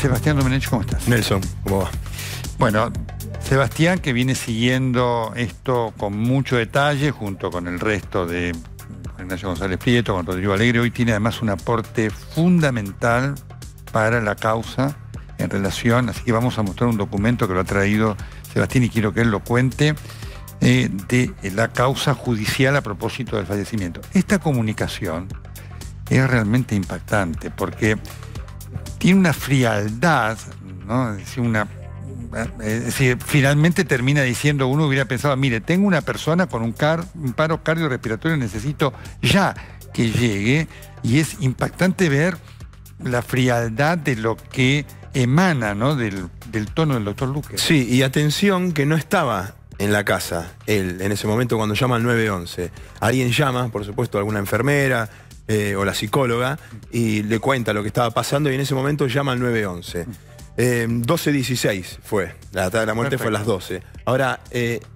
Sebastián Domenech, ¿cómo estás? Nelson, ¿cómo va? Bueno, Sebastián, que viene siguiendo esto con mucho detalle, junto con el resto de Ignacio González Prieto, con Rodrigo Alegre, hoy tiene además un aporte fundamental para la causa en relación, así que vamos a mostrar un documento que lo ha traído Sebastián y quiero que él lo cuente, de la causa judicial a propósito del fallecimiento. Esta comunicación es realmente impactante porque tiene una frialdad, ¿no? Es decir, finalmente termina diciendo, uno hubiera pensado, mire, tengo una persona con un paro cardiorrespiratorio, necesito ya que llegue, y es impactante ver la frialdad de lo que emana, ¿no? del tono del doctor Luque. Sí, y atención que no estaba en la casa él, en ese momento cuando llama al 911. Alguien llama, por supuesto, alguna enfermera o la psicóloga, y le cuenta lo que estaba pasando, y en ese momento llama al 911. 12:16 fue, la data de la muerte. Perfecto. Fue a las 12. Ahora,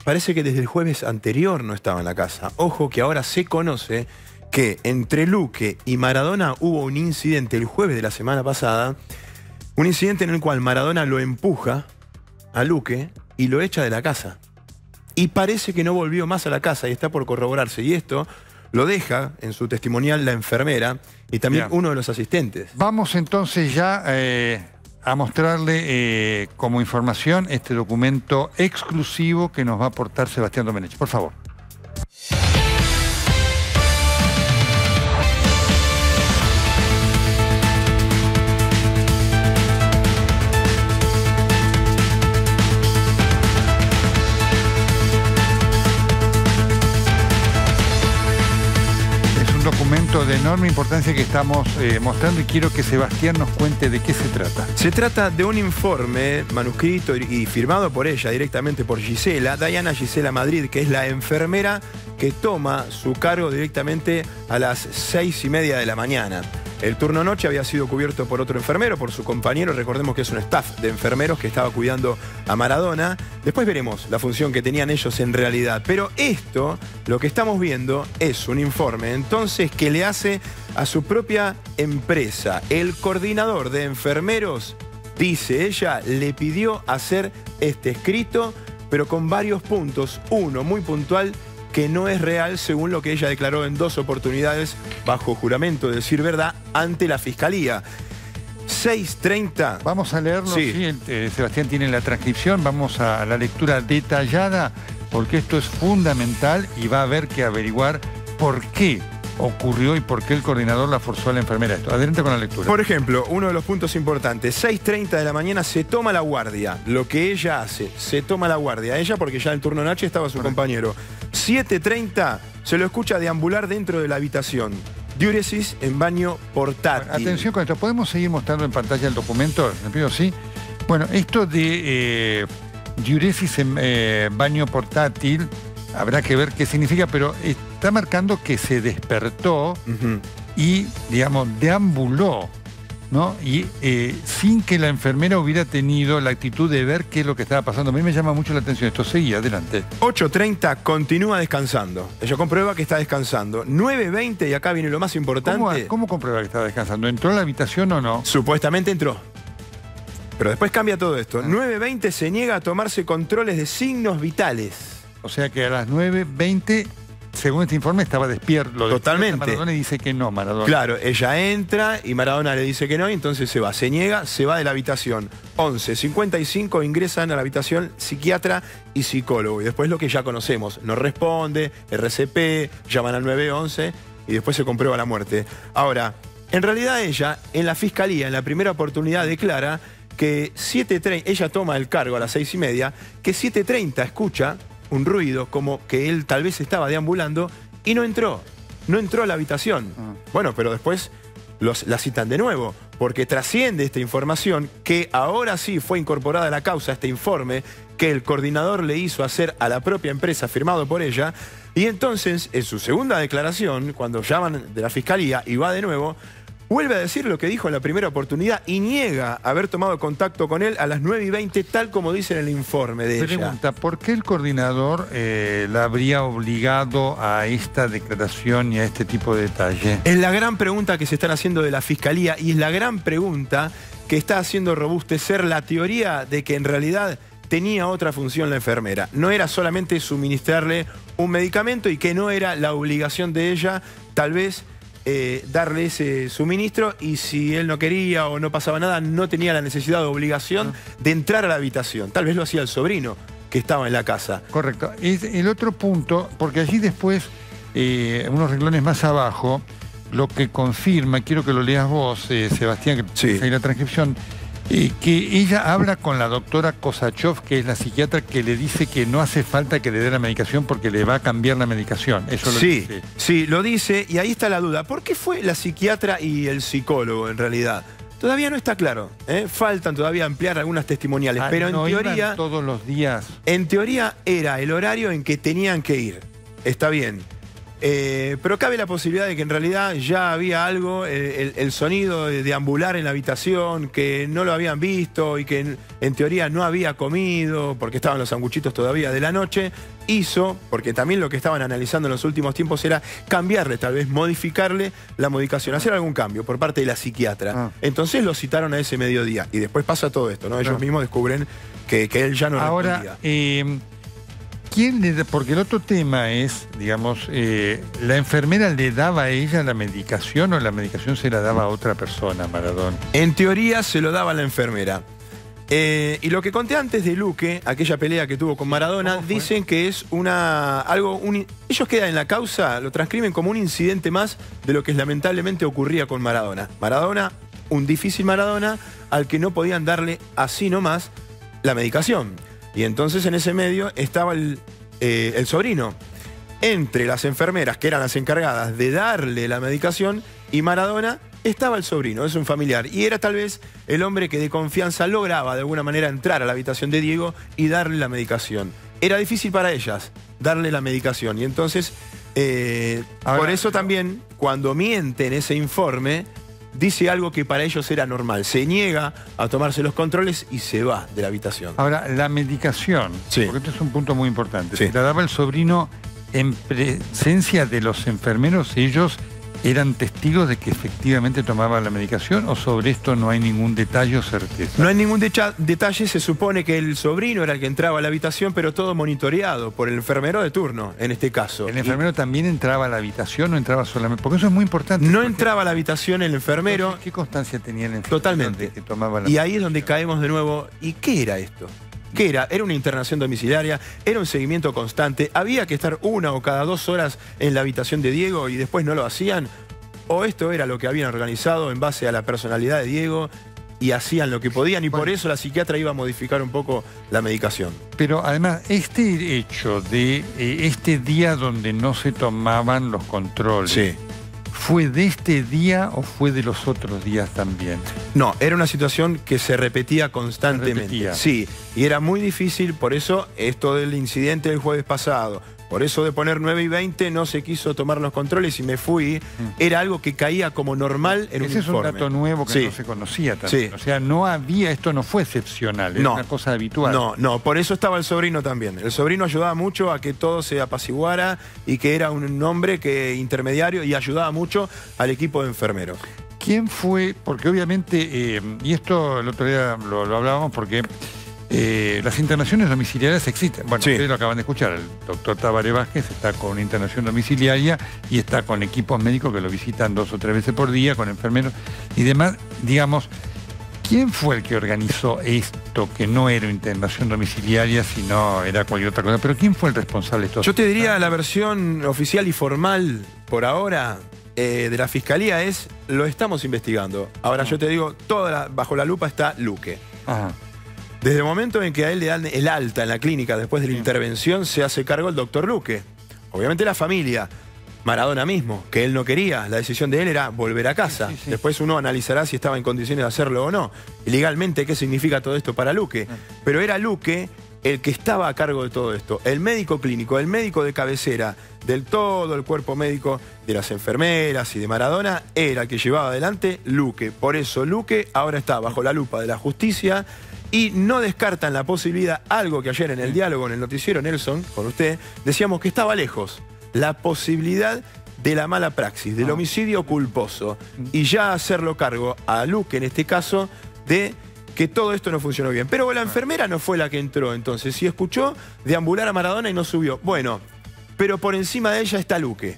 parece que desde el jueves anterior no estaba en la casa. Ojo que ahora se conoce que entre Luque y Maradona hubo un incidente el jueves de la semana pasada, un incidente en el cual Maradona lo empuja a Luque y lo echa de la casa. Y parece que no volvió más a la casa y está por corroborarse. Y esto lo deja en su testimonial la enfermera y también uno de los asistentes. Vamos entonces ya a mostrarle como información este documento exclusivo que nos va a aportar Sebastián Domenech. Por favor. Documento de enorme importancia que estamos mostrando y quiero que Sebastián nos cuente de qué se trata. Se trata de un informe manuscrito y firmado por ella, directamente por Gisela, Diana Gisela Madrid, que es la enfermera que toma su cargo directamente a las 6:30 de la mañana. El turno noche había sido cubierto por otro enfermero, por su compañero. Recordemos que es un staff de enfermeros que estaba cuidando a Maradona. Después veremos la función que tenían ellos en realidad. Pero esto, lo que estamos viendo, es un informe entonces que le hace a su propia empresa. El coordinador de enfermeros, dice ella, le pidió hacer este escrito, pero con varios puntos. Uno muy puntual, que no es real según lo que ella declaró en 2 oportunidades bajo juramento de decir verdad ante la Fiscalía. 6:30. Vamos a leerlo, sí. Sebastián tiene la transcripción, vamos a la lectura detallada porque esto es fundamental y va a haber que averiguar por qué ocurrió y por qué el coordinador la forzó a la enfermera esto. Adelante con la lectura. Por ejemplo, uno de los puntos importantes, 6:30 de la mañana se toma la guardia. Lo que ella hace, se toma la guardia. Ella porque ya en turno noche estaba su compañero. 7:30 se lo escucha deambular dentro de la habitación. Diuresis en baño portátil. Bueno, atención con esto, ¿podemos seguir mostrando en pantalla el documento? ¿Me pido sí? Bueno, esto de diuresis en baño portátil, habrá que ver qué significa, pero está marcando que se despertó y, digamos, deambuló, ¿no? Y sin que la enfermera hubiera tenido la actitud de ver qué es lo que estaba pasando. A mí me llama mucho la atención esto. Seguí, adelante. 8:30 continúa descansando. Ella comprueba que está descansando. 9:20, y acá viene lo más importante. ¿Cómo comprueba que estaba descansando? ¿Entró a la habitación o no? Supuestamente entró. Pero después cambia todo esto. 9:20 se niega a tomarse controles de signos vitales. O sea que a las 9:20, según este informe, estaba despierto. Totalmente. Maradona dice que no, Maradona. Claro, ella entra y Maradona le dice que no, y entonces se va. Se niega, se va de la habitación. 11:55 ingresan a la habitación psiquiatra y psicólogo. Y después lo que ya conocemos. No responde, RCP, llaman al 911 y después se comprueba la muerte. Ahora, en realidad ella, en la Fiscalía, en la primera oportunidad declara que 7:30, ella toma el cargo a las 6:30, que 7:30 escucha un ruido como que él tal vez estaba deambulando y no entró a la habitación. Bueno, pero después la citan de nuevo, porque trasciende esta información que ahora sí fue incorporada a la causa, este informe que el coordinador le hizo hacer a la propia empresa, firmado por ella, y entonces en su segunda declaración, cuando llaman de la Fiscalía y va de nuevo, vuelve a decir lo que dijo en la primera oportunidad y niega haber tomado contacto con él a las 9:20, tal como dice en el informe de ella. Pregunta, ¿por qué el coordinador la habría obligado a esta declaración y a este tipo de detalle? Es la gran pregunta que se están haciendo de la Fiscalía y es la gran pregunta que está haciendo robustecer la teoría de que en realidad tenía otra función la enfermera. No era solamente suministrarle un medicamento y que no era la obligación de ella, tal vez, darle ese suministro, y si él no quería o no pasaba nada, no tenía la necesidad o obligación de entrar a la habitación. Tal vez lo hacía el sobrino que estaba en la casa. Correcto. Es el otro punto, porque allí después, unos renglones más abajo, lo que confirma, quiero que lo leas vos, Sebastián, que Sí. hay la transcripción, que ella habla con la doctora Kosachov, que es la psiquiatra, que le dice que no hace falta que le dé la medicación porque le va a cambiar la medicación. Eso lo Sí, dice. sí, lo dice, y ahí está la duda. ¿Por qué fue la psiquiatra y el psicólogo en realidad? Todavía no está claro, ¿eh? Faltan todavía ampliar algunas testimoniales, pero no en iban teoría, todos los días. en teoría era el horario en que tenían que ir. Está bien. Pero cabe la posibilidad de que en realidad ya había algo, el sonido de deambular en la habitación, que no lo habían visto y que en teoría no había comido, porque estaban los sanguchitos todavía de la noche, hizo, porque también lo que estaban analizando en los últimos tiempos era cambiarle, tal vez modificarle la medicación, hacer algún cambio por parte de la psiquiatra. Entonces lo citaron a ese mediodía y después pasa todo esto, ¿no? Ellos mismos descubren que él ya no respondía. Ahora, ¿quién le da? Porque el otro tema es, digamos, ¿la enfermera le daba a ella la medicación o la medicación se la daba a otra persona, Maradona? En teoría se lo daba a la enfermera. Y lo que conté antes de Luque, aquella pelea que tuvo con Maradona, dicen que es ellos quedan en la causa, lo transcriben como un incidente más de lo que lamentablemente ocurría con Maradona. Maradona, un difícil Maradona, al que no podían darle así nomás la medicación. Y entonces en ese medio estaba el sobrino. Entre las enfermeras, que eran las encargadas de darle la medicación, y Maradona, estaba el sobrino, es un familiar. Y era tal vez el hombre que de confianza lograba de alguna manera entrar a la habitación de Diego y darle la medicación. Era difícil para ellas darle la medicación. Y entonces, por eso también, cuando miente en ese informe, dice algo que para ellos era normal. Se niega a tomarse los controles y se va de la habitación. Ahora, la medicación, Sí. porque esto es un punto muy importante. Sí. ¿Se la daba el sobrino en presencia de los enfermeros? ¿Ellos eran testigos de que efectivamente tomaban la medicación o sobre esto no hay ningún detalle o certeza? No hay ningún detalle, se supone que el sobrino era el que entraba a la habitación, pero todo monitoreado por el enfermero de turno, en este caso. ¿El enfermero también entraba a la habitación o entraba solamente? Porque eso es muy importante. No porque entraba a la habitación el enfermero. entonces, ¿qué constancia tenía el enfermero? Totalmente. De que tomaba la Y ahí es donde caemos de nuevo. ¿Y qué era esto? ¿Qué era? ¿Era una internación domiciliaria? ¿Era un seguimiento constante? ¿Había que estar 1 o cada 2 horas en la habitación de Diego y después no lo hacían? ¿O esto era lo que habían organizado en base a la personalidad de Diego y hacían lo que podían y por eso la psiquiatra iba a modificar un poco la medicación? Pero además, este hecho de este día donde no se tomaban los controles, Sí. ¿fue de este día o fue de los otros días también? No, era una situación que se repetía constantemente. Se repetía. Sí, y era muy difícil, por eso esto del incidente del jueves pasado, por eso de poner 9:20 no se quiso tomar los controles y me fui, era algo que caía como normal en un Ese es un informe. dato nuevo que Sí. no se conocía también. Sí. O sea, no había, esto no fue excepcional, era No. una cosa habitual. No, por eso estaba el sobrino también. El sobrino ayudaba mucho a que todo se apaciguara y que era un hombre que intermediario y ayudaba mucho al equipo de enfermeros. ¿Quién fue? Porque obviamente, y esto el otro día lo hablábamos porque las internaciones domiciliarias existen. Bueno, Sí. ustedes lo acaban de escuchar, el doctor Tabaré Vázquez está con una internación domiciliaria y está con equipos médicos que lo visitan 2 o 3 veces por día, con enfermeros y demás. Digamos, ¿quién fue el que organizó esto, que no era internación domiciliaria, sino era cualquier otra cosa? Pero ¿quién fue el responsable de esto? Yo te diría la versión oficial y formal por ahora de la Fiscalía es, lo estamos investigando. Ahora yo te digo, bajo la lupa está Luque. Ajá. Desde el momento en que a él le dan el alta en la clínica después de la intervención, se hace cargo el doctor Luque. Obviamente la familia, Maradona mismo, que él no quería, la decisión de él era volver a casa. Sí. Después uno analizará si estaba en condiciones de hacerlo o no. Y legalmente, ¿qué significa todo esto para Luque? Pero era Luque el que estaba a cargo de todo esto. El médico clínico, el médico de cabecera, del todo el cuerpo médico de las enfermeras y de Maradona, era el que llevaba adelante Luque. Por eso Luque ahora está bajo la lupa de la justicia. Y no descartan la posibilidad, algo que ayer en el diálogo, en el noticiero Nelson, con usted, decíamos que estaba lejos, la posibilidad de la mala praxis, del homicidio culposo. Y ya hacerlo cargo a Luque, en este caso, de que todo esto no funcionó bien. Pero la enfermera no fue la que entró, entonces, si escuchó deambular a Maradona y no subió. Bueno, pero por encima de ella está Luque.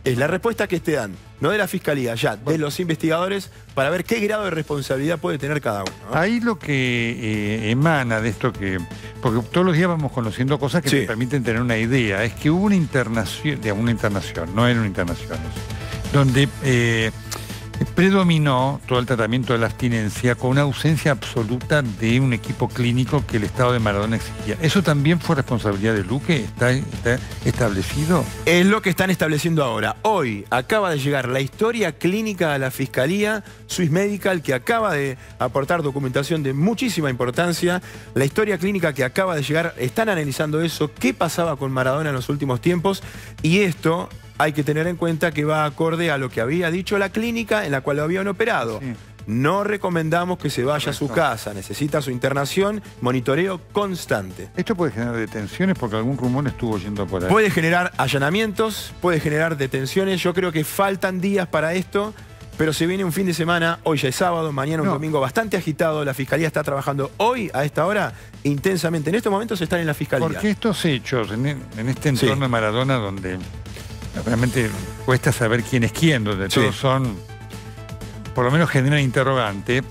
Es la respuesta que te dan, no de la Fiscalía, ya, de los investigadores, para ver qué grado de responsabilidad puede tener cada uno, ¿no? Ahí lo que emana de esto porque todos los días vamos conociendo cosas que te permiten tener una idea, es que hubo una internación, no era una internación, donde predominó todo el tratamiento de la abstinencia con una ausencia absoluta de un equipo clínico que el estado de Maradona exigía. ¿Eso también fue responsabilidad de Luque? ¿Está establecido? Es lo que están estableciendo ahora. Hoy acaba de llegar la historia clínica a la Fiscalía Swiss Medical, que acaba de aportar documentación de muchísima importancia. La historia clínica que acaba de llegar, están analizando eso, qué pasaba con Maradona en los últimos tiempos, y esto hay que tener en cuenta que va acorde a lo que había dicho la clínica en la cual lo habían operado. Sí. No recomendamos que se vaya a su casa, necesita su internación, monitoreo constante. ¿Esto puede generar detenciones? Porque algún rumor estuvo yendo por ahí. Puede generar allanamientos, puede generar detenciones. Yo creo que faltan días para esto, pero se viene un fin de semana, hoy ya es sábado, mañana un domingo bastante agitado. La Fiscalía está trabajando hoy, a esta hora, intensamente. En estos momentos están en la Fiscalía. Porque estos hechos, en este entorno de Maradona, donde realmente cuesta saber quién es quién, donde todos son, por lo menos generan interrogante,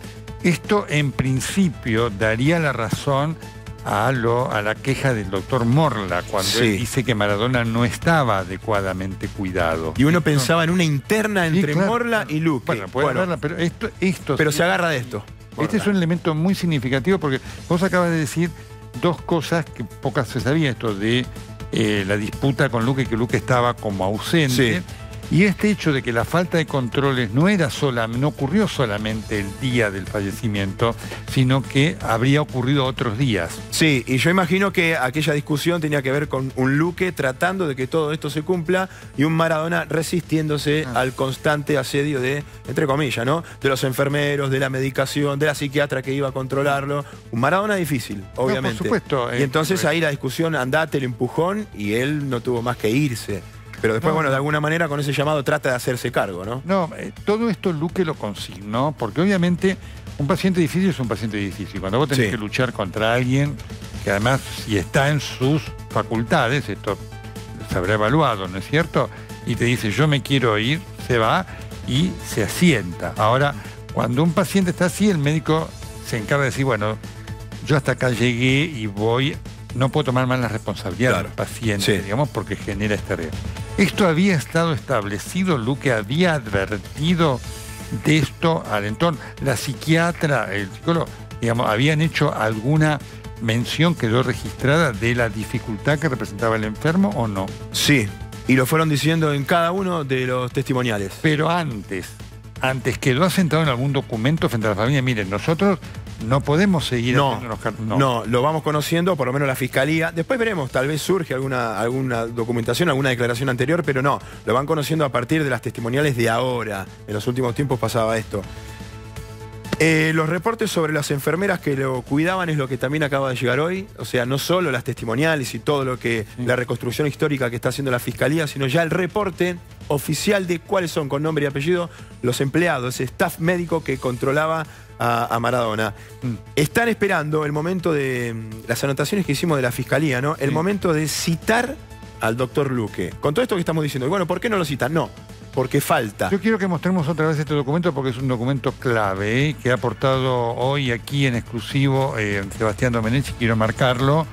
esto en principio daría la razón a la queja del doctor Morla, cuando él dice que Maradona no estaba adecuadamente cuidado. Y uno pensaba en una interna entre Morla y Luque. Bueno, puede haberla, pero pero se agarra de esto. Este es un elemento muy significativo, porque vos acabas de decir dos cosas que pocas se sabía, esto de la disputa con Luque, que Luque estaba como ausente. Y este hecho de que la falta de controles no ocurrió solamente el día del fallecimiento, sino que habría ocurrido otros días. Sí, y yo imagino que aquella discusión tenía que ver con un Luque tratando de que todo esto se cumpla y un Maradona resistiéndose al constante asedio de, entre comillas, ¿no?, de los enfermeros, de la medicación, de la psiquiatra que iba a controlarlo. Un Maradona difícil, obviamente. No, por supuesto. Y entonces ahí la discusión, andate, el empujón, y él no tuvo más que irse. Pero después, bueno, de alguna manera con ese llamado trata de hacerse cargo, ¿no? No, todo esto Luque lo consignó, porque obviamente un paciente difícil es un paciente difícil. Cuando vos tenés que luchar contra alguien que además, si está en sus facultades, esto se habrá evaluado, ¿no es cierto? Y te dice, yo me quiero ir, se va y se asienta. Ahora, cuando un paciente está así, el médico se encarga de decir, bueno, yo hasta acá llegué y no puedo tomar más la responsabilidad del paciente, digamos, porque genera este riesgo. ¿Esto había estado establecido? ¿Luque había advertido de esto al entorno? ¿La psiquiatra, el psicólogo, digamos, habían hecho alguna mención, quedó registrada, de la dificultad que representaba el enfermo o no? Sí, y lo fueron diciendo en cada uno de los testimoniales. Pero antes quedó asentado en algún documento frente a la familia. Miren, nosotros no podemos seguir No, lo vamos conociendo, por lo menos la Fiscalía. Después veremos, tal vez surge alguna documentación, alguna declaración anterior, pero no, lo van conociendo a partir de las testimoniales de ahora. En los últimos tiempos pasaba esto. Los reportes sobre las enfermeras que lo cuidaban es lo que también acaba de llegar hoy. O sea, no solo las testimoniales y todo lo que la reconstrucción histórica que está haciendo la Fiscalía, sino ya el reporte oficial de cuáles son, con nombre y apellido, los empleados, ese staff médico que controlaba a Maradona. Están esperando el momento de las anotaciones que hicimos de la Fiscalía, ¿no? El momento de citar al doctor Luque. Con todo esto que estamos diciendo, y bueno, ¿por qué no lo citan? No, porque falta. Yo quiero que mostremos otra vez este documento porque es un documento clave, que ha aportado hoy aquí en exclusivo Sebastián Domenech, y quiero marcarlo,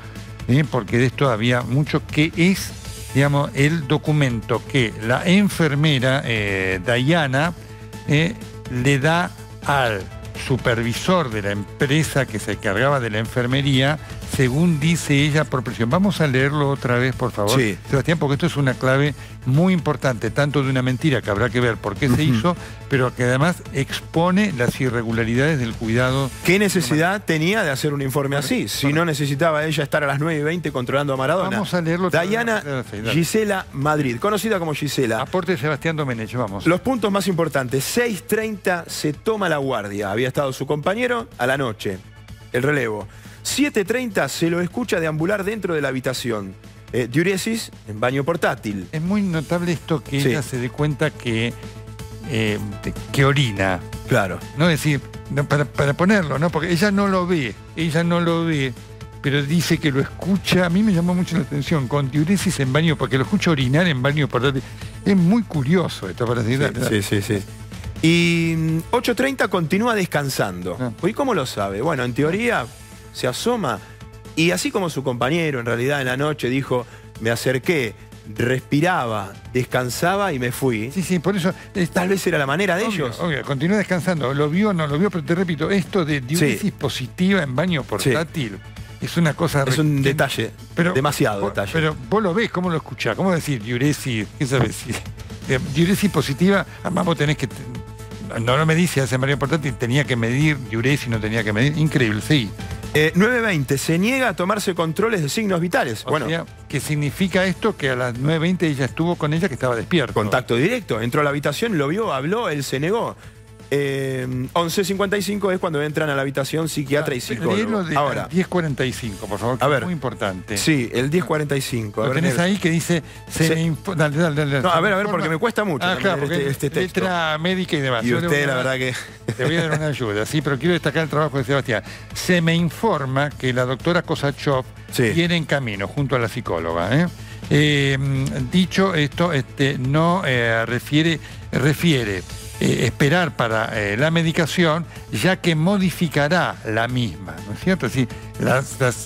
porque de esto había mucho, que es, digamos, el documento que la enfermera Dayana le da al supervisor de la empresa que se encargaba de la enfermería, según dice ella, por presión. Vamos a leerlo otra vez, por favor, Sebastián, porque esto es una clave muy importante, tanto de una mentira que habrá que ver por qué se hizo, pero que además expone las irregularidades del cuidado. ¿Qué necesidad tenía de hacer un informe así? Si no necesitaba ella estar a las 9:20 controlando a Maradona. Vamos a leerlo. Dayana Gisela Madrid, conocida como Gisela. Aporte de Sebastián Domenech, vamos. Los puntos más importantes: 6:30 se toma la guardia. Había estado su compañero a la noche, el relevo. 7:30 se lo escucha deambular dentro de la habitación. Diuresis en baño portátil. Es muy notable esto que ella se dé cuenta que orina. Claro. No, es decir, no, para ponerlo, ¿no? Porque ella no lo ve, pero dice que lo escucha. A mí me llamó mucho la atención, con diuresis en baño, porque lo escucha orinar en baño portátil. Es muy curioso esto, para decir. Sí. Y 8:30 continúa descansando. Ah. ¿Y cómo lo sabe? Bueno, en teoría se asoma y así como su compañero en realidad en la noche dijo, me acerqué, respiraba, descansaba y me fui. Sí, por eso... Tal vez era la manera de ellos. Obvio, continúa descansando. Lo vio o no lo vio, pero te repito, esto de diuresis positiva en baño portátil es una cosa... Es un detalle, demasiado detalle. Pero vos lo ves, ¿cómo lo escuchás? ¿Cómo decir diuresis? ¿Qué sabes? Diuresis positiva, además vos tenés que... No lo medís, si hace María Portátil, tenía que medir diuresis, no tenía que medir. Increíble, sí. 9:20, se niega a tomarse controles de signos vitales. O sea, ¿qué significa esto? Que a las 9:20 ella estuvo con ella, que estaba despierto. Contacto directo, entró a la habitación, lo vio, habló, él se negó. 11:55 es cuando entran a la habitación psiquiatra y psicólogo. De ahora, 10:45, por favor, que es muy importante. Sí, el 10:45. Lo tenés ahí que dice... Dale. No, a ver, porque me cuesta mucho claro, este texto. Letra médica y demás. Y usted, la verdad que... Te voy a dar una ayuda, sí, pero quiero destacar el trabajo de Sebastián. Se me informa que la doctora Kosachov viene en camino junto a la psicóloga. Dicho esto, no refiere esperar para la medicación, ya que modificará la misma, ¿no es cierto? Es decir,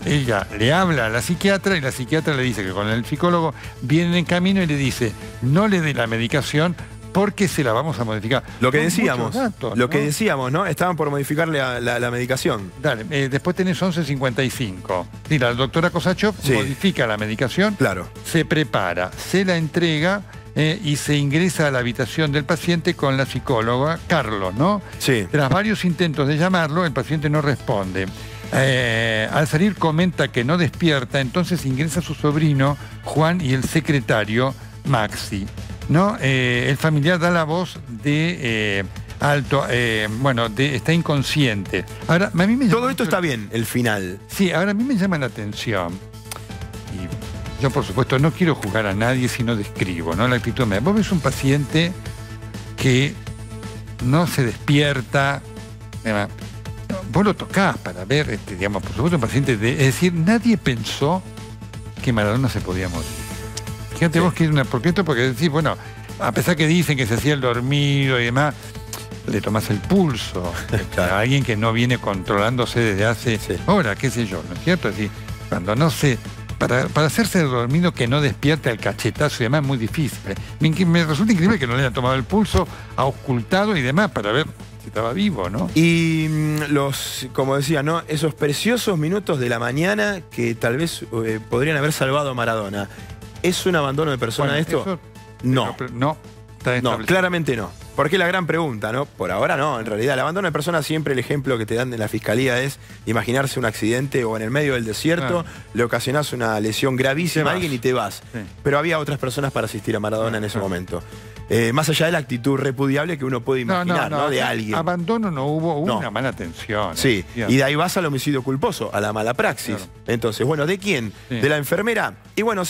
ella le habla a la psiquiatra y la psiquiatra le dice que con el psicólogo vienen en camino y le dice, no le dé la medicación porque se la vamos a modificar. Lo que decíamos, ¿no? Estaban por modificarle la medicación. Dale, después tenés 11:55. Sí, la doctora Kosachov modifica la medicación, se prepara, se la entrega, y se ingresa a la habitación del paciente con la psicóloga, Carlos, ¿no? Sí. Tras varios intentos de llamarlo, el paciente no responde. Al salir comenta que no despierta, entonces ingresa su sobrino, Juan, y el secretario, Maxi, ¿no? El familiar da la voz de... está inconsciente. Ahora, a mí me todo esto está bien, el final. Sí, ahora a mí me llama la atención. Y yo, por supuesto, no quiero juzgar a nadie, sino describo, ¿no? La actitud. Vos ves un paciente que no se despierta, vos lo tocás para ver, digamos, por supuesto, un paciente es decir, nadie pensó que Maradona se podía morir. Fíjate vos que es porque decís, bueno, a pesar que dicen que se hacía el dormido y demás, le tomás el pulso a alguien que no viene controlándose desde hace horas, qué sé yo, ¿no es cierto? Es decir, cuando no se... Para hacerse el dormido que no despierte al cachetazo y demás es muy difícil. Me resulta increíble que no le hayan tomado el pulso, auscultado y demás para ver si estaba vivo, ¿no? Y como decía, ¿no? Esos preciosos minutos de la mañana que tal vez podrían haber salvado a Maradona. ¿Es un abandono de persona esto? No, claramente no. Porque es la gran pregunta, ¿no? Por ahora no, en realidad. El abandono de personas siempre el ejemplo que te dan en la fiscalía es imaginarse un accidente o en el medio del desierto, le ocasionás una lesión gravísima a alguien y te vas. Pero había otras personas para asistir a Maradona en ese momento. Más allá de la actitud repudiable que uno puede imaginar, ¿no? De alguien. Abandono no hubo, una mala atención. Sí, y de ahí vas al homicidio culposo, a la mala praxis. Entonces, bueno, ¿de quién? ¿De la enfermera? Y bueno,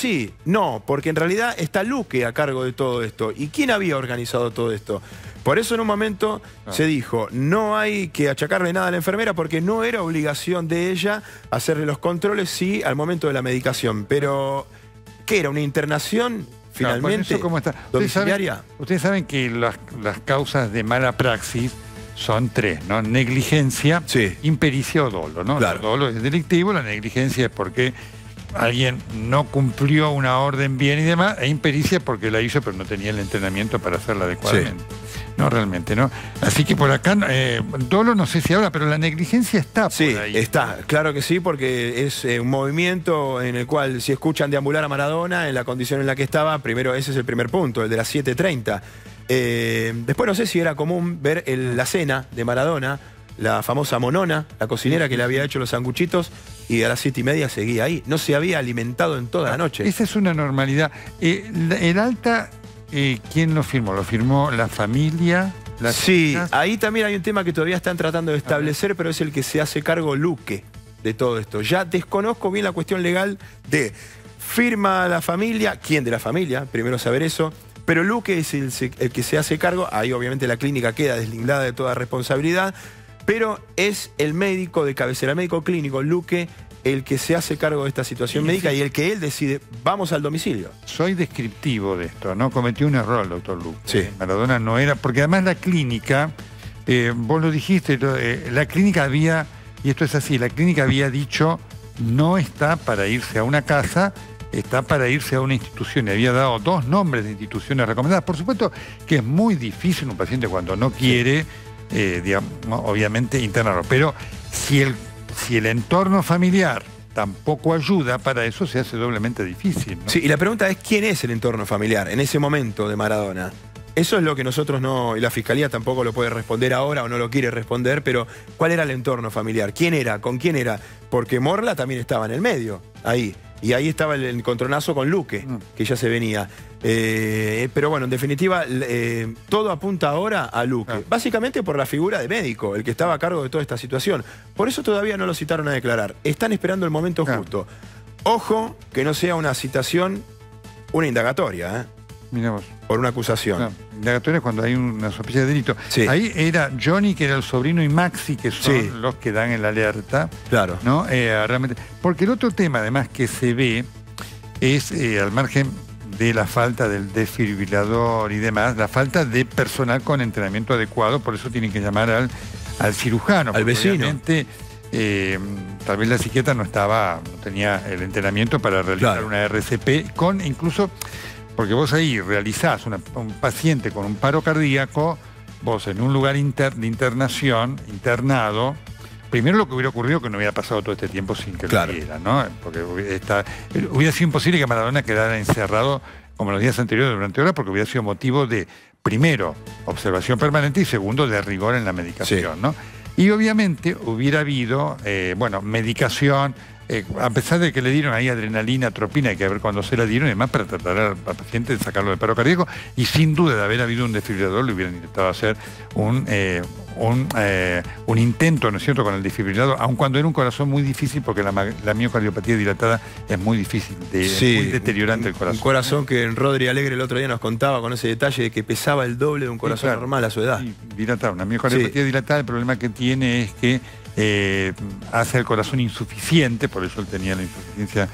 no, porque en realidad está Luque a cargo de todo esto. ¿Y quién había organizado todo esto? Por eso en un momento se dijo, no hay que achacarle nada a la enfermera porque no era obligación de ella hacerle los controles, sí, al momento de la medicación. Pero, ¿qué era? ¿Una internación? Finalmente, eso, ¿cómo está? domiciliaria. Ustedes saben que las causas de mala praxis son tres, ¿no? Negligencia, impericia o dolo, ¿no? El dolo es delictivo, la negligencia es porque alguien no cumplió una orden bien y demás, e impericia porque la hizo pero no tenía el entrenamiento para hacerla adecuadamente. No, realmente, ¿no? Así que por acá, dolo no sé si ahora, pero la negligencia está por ahí. Sí, está, claro que sí, porque es un movimiento en el cual si escuchan deambular a Maradona en la condición en la que estaba, primero ese es el primer punto, el de las 7:30. Después no sé si era común ver la cena de Maradona, la famosa Monona, la cocinera que le había hecho los sanguchitos, y a las 7:30 seguía ahí. No se había alimentado en toda la noche. Esa es una normalidad. El alta... ¿quién lo firmó? ¿Lo firmó la familia? Ahí también hay un tema que todavía están tratando de establecer, pero es el que se hace cargo Luque de todo esto. Ya desconozco bien la cuestión legal de firma la familia, quién de la familia, primero saber eso, pero Luque es el que se hace cargo, ahí obviamente la clínica queda deslindada de toda responsabilidad, pero es el médico de cabecera, el médico clínico, Luque, el que se hace cargo de esta situación médica y el que él decide, vamos al domicilio. Soy descriptivo de esto, ¿no? Cometió un error el doctor Luque. Sí. Maradona no era, porque además la clínica, vos lo dijiste, la clínica había, y esto es así, la clínica había dicho, no está para irse a una casa, está para irse a una institución. Y había dado 2 nombres de instituciones recomendadas. Por supuesto que es muy difícil un paciente cuando no quiere, digamos, obviamente internarlo. Pero si el entorno familiar tampoco ayuda, para eso se hace doblemente difícil, ¿no? Sí, y la pregunta es, ¿quién es el entorno familiar en ese momento de Maradona? Eso es lo que nosotros no, y la Fiscalía tampoco lo puede responder ahora o no lo quiere responder, pero ¿cuál era el entorno familiar? ¿Quién era? ¿Con quién era? Porque Morla también estaba en el medio, ahí. Y ahí estaba el encontronazo con Luque, que ya se venía. Pero bueno, en definitiva, todo apunta ahora a Luque. Básicamente por la figura de médico, el que estaba a cargo de toda esta situación. Por eso todavía no lo citaron a declarar. Están esperando el momento justo. Ojo que no sea una citación, una indagatoria, ¿eh? Mirá vos. Por una acusación. No, indagatoria es cuando hay una sospecha de delito. Sí. Ahí era Johnny, que era el sobrino, y Maxi, que son los que dan el alerta. Claro. ¿No? Realmente. Porque el otro tema, además, que se ve es, al margen de la falta del desfibrilador y demás, la falta de personal con entrenamiento adecuado, por eso tienen que llamar al cirujano. Al vecino. Obviamente, tal vez la psiquiatra no tenía el entrenamiento para realizar una RCP, con incluso... Porque vos ahí realizás un paciente con un paro cardíaco, vos en un lugar de internación, internado, primero lo que hubiera ocurrido que no hubiera pasado todo este tiempo sin que lo viera, ¿no? Porque hubiera sido imposible que Maradona quedara encerrado como los días anteriores durante horas, porque hubiera sido motivo de, primero, observación permanente y segundo, de rigor en la medicación, ¿no? Y obviamente hubiera habido, medicación, a pesar de que le dieron ahí adrenalina, atropina, hay que ver cuándo se la dieron y demás, para tratar al paciente de sacarlo del paro cardíaco, y sin duda de haber habido un desfibrilador le hubieran intentado hacer un intento, ¿no es cierto?, con el desfibrilador, aun cuando era un corazón muy difícil, porque la miocardiopatía dilatada es muy difícil, muy deteriorante el corazón. Un corazón que Rodri Alegre el otro día nos contaba con ese detalle de que pesaba el doble de un corazón normal a su edad. Sí, dilatada, una miocardiopatía dilatada, el problema que tiene es que hace el corazón insuficiente, por eso él tenía la insuficiencia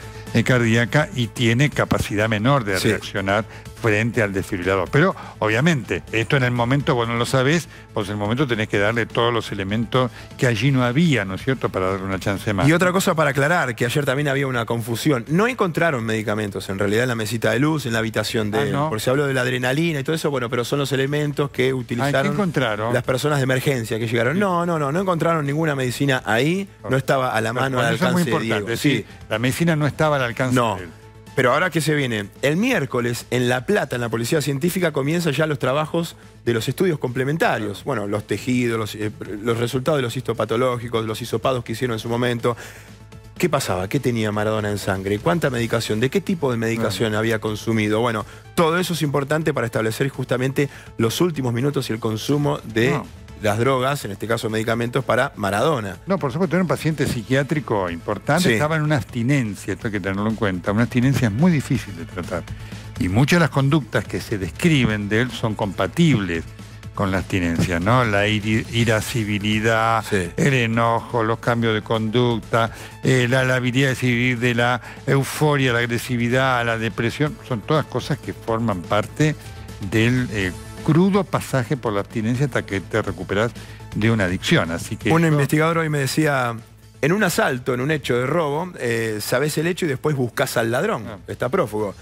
cardíaca, y tiene capacidad menor de reaccionar frente al desfibrilador. Pero, obviamente, esto en el momento vos no lo sabés, vos en el momento tenés que darle todos los elementos que allí no había, ¿no es cierto?, para darle una chance más. Y otra cosa para aclarar, que ayer también había una confusión. No encontraron medicamentos, en realidad, en la mesita de luz, en la habitación de él. ¿no? Porque se habló de la adrenalina y todo eso, bueno, pero son los elementos que utilizaron las personas de emergencia que llegaron. No encontraron ninguna medicina ahí, no estaba a la mano, al alcance. Eso es muy importante, sí. La medicina no estaba al alcance de él. Pero ahora que se viene, el miércoles en La Plata, en la Policía Científica, comienzan ya los trabajos de los estudios complementarios. Bueno, los tejidos, los resultados de los histopatológicos, los hisopados que hicieron en su momento. ¿Qué pasaba? ¿Qué tenía Maradona en sangre? ¿Cuánta medicación? ¿De qué tipo de medicación había consumido? Bueno, todo eso es importante para establecer justamente los últimos minutos y el consumo de las drogas, en este caso medicamentos, para Maradona. No, por supuesto, era un paciente psiquiátrico importante, estaba en una abstinencia, esto hay que tenerlo en cuenta. Una abstinencia es muy difícil de tratar. Y muchas de las conductas que se describen de él son compatibles con la abstinencia, ¿no? La irascibilidad, el enojo, los cambios de conducta, la habilidad de decidir de la euforia, la agresividad, la depresión, son todas cosas que forman parte del crudo pasaje por la abstinencia hasta que te recuperas de una adicción. Así que un investigador hoy me decía, en un asalto, en un hecho de robo, sabés el hecho y después buscás al ladrón, está prófugo.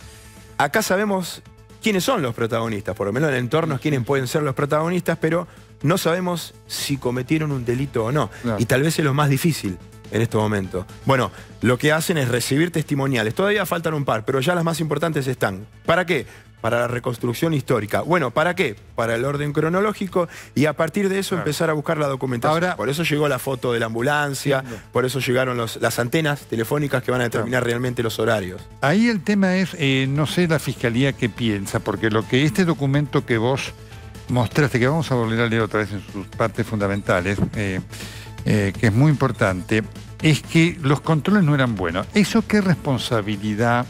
Acá sabemos quiénes son los protagonistas, por lo menos en el entorno quiénes pueden ser los protagonistas, pero no sabemos si cometieron un delito o no. Y tal vez es lo más difícil en este momento. Bueno, lo que hacen es recibir testimoniales. Todavía faltan un par, pero ya las más importantes están. ¿Para qué? Para la reconstrucción histórica. Bueno, ¿para qué? Para el orden cronológico y a partir de eso empezar a buscar la documentación. Ahora, por eso llegó la foto de la ambulancia, por eso llegaron las antenas telefónicas que van a determinar realmente los horarios. Ahí el tema es, no sé la Fiscalía qué piensa, porque lo que este documento que vos mostraste, que vamos a volver a leer otra vez en sus partes fundamentales, que es muy importante, es que los controles no eran buenos. ¿Eso qué responsabilidad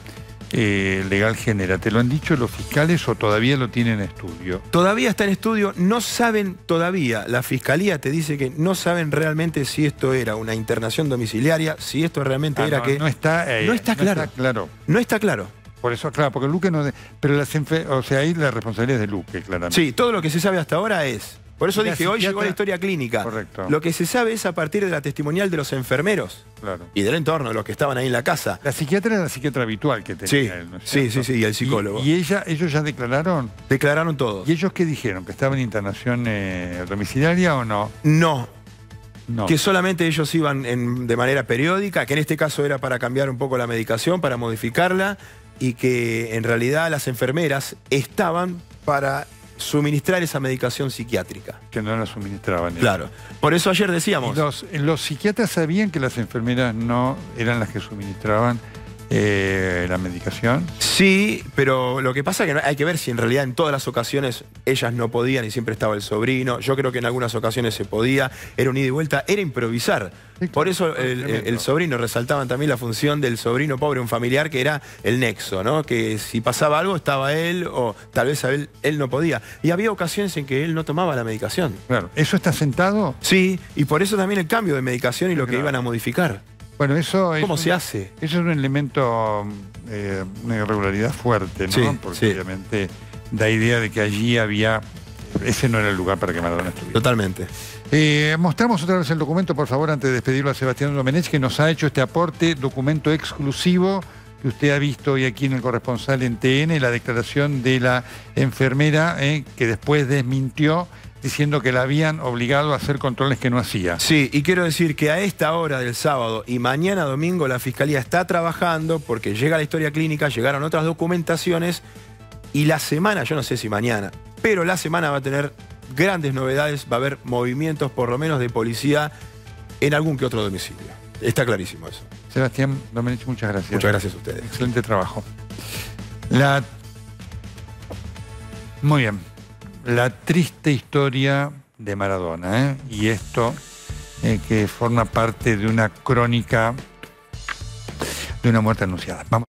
legal genera? ¿Te lo han dicho los fiscales o todavía lo tienen en estudio? Todavía está en estudio, no saben todavía, la fiscalía te dice que no saben realmente si esto era una internación domiciliaria, si esto realmente era que... No está claro. No está claro. No está claro. Por eso, claro, porque Luque no... Pero o sea, ahí la responsabilidad es de Luque, claramente. Sí, todo lo que se sabe hasta ahora es... Por eso dije, hoy llegó la historia clínica. Correcto. Lo que se sabe es a partir de la testimonial de los enfermeros. Claro. Y del entorno, de los que estaban ahí en la casa. La psiquiatra era la psiquiatra habitual que tenía él, ¿no es cierto? Sí, y el psicólogo. ¿Y ellos ya declararon? Declararon todos. ¿Y ellos qué dijeron? ¿Que estaban en internación domiciliaria o no? No. No. Que solamente ellos iban de manera periódica, que en este caso era para cambiar un poco la medicación, para modificarla, y que en realidad las enfermeras estaban para suministrar esa medicación psiquiátrica. Que no la suministraban. Claro. Por eso ayer decíamos... Los psiquiatras sabían que las enfermeras no eran las que suministraban la medicación. Sí, pero lo que pasa es que hay que ver si en realidad en todas las ocasiones ellas no podían y siempre estaba el sobrino. Yo creo que en algunas ocasiones se podía, era un ida y vuelta, era improvisar. Sí, por eso el sobrino, resaltaban también la función del sobrino pobre, un familiar que era el nexo, ¿no? Que si pasaba algo estaba él o tal vez él no podía. Y había ocasiones en que él no tomaba la medicación. Claro, ¿eso está sentado? Sí, y por eso también el cambio de medicación y lo que iban a modificar. Bueno, eso ¿Cómo se hace? Eso es un elemento, una irregularidad fuerte, ¿no? Sí, porque obviamente da idea de que allí había... Ese no era el lugar para que Maradona estuviera. Totalmente. Mostramos otra vez el documento, por favor, antes de despedirlo a Sebastián Domenech, que nos ha hecho este aporte, documento exclusivo que usted ha visto hoy aquí en El Corresponsal en TN, la declaración de la enfermera que después desmintió, diciendo que la habían obligado a hacer controles que no hacía. Sí, y quiero decir que a esta hora del sábado y mañana domingo la Fiscalía está trabajando porque llega la historia clínica, llegaron otras documentaciones y la semana, yo no sé si mañana, pero la semana va a tener grandes novedades, va a haber movimientos por lo menos de policía en algún que otro domicilio. Está clarísimo eso. Sebastián Domenech, muchas gracias. Muchas gracias a ustedes. Excelente trabajo. Muy bien. La triste historia de Maradona, y esto que forma parte de una crónica de una muerte anunciada. Vamos.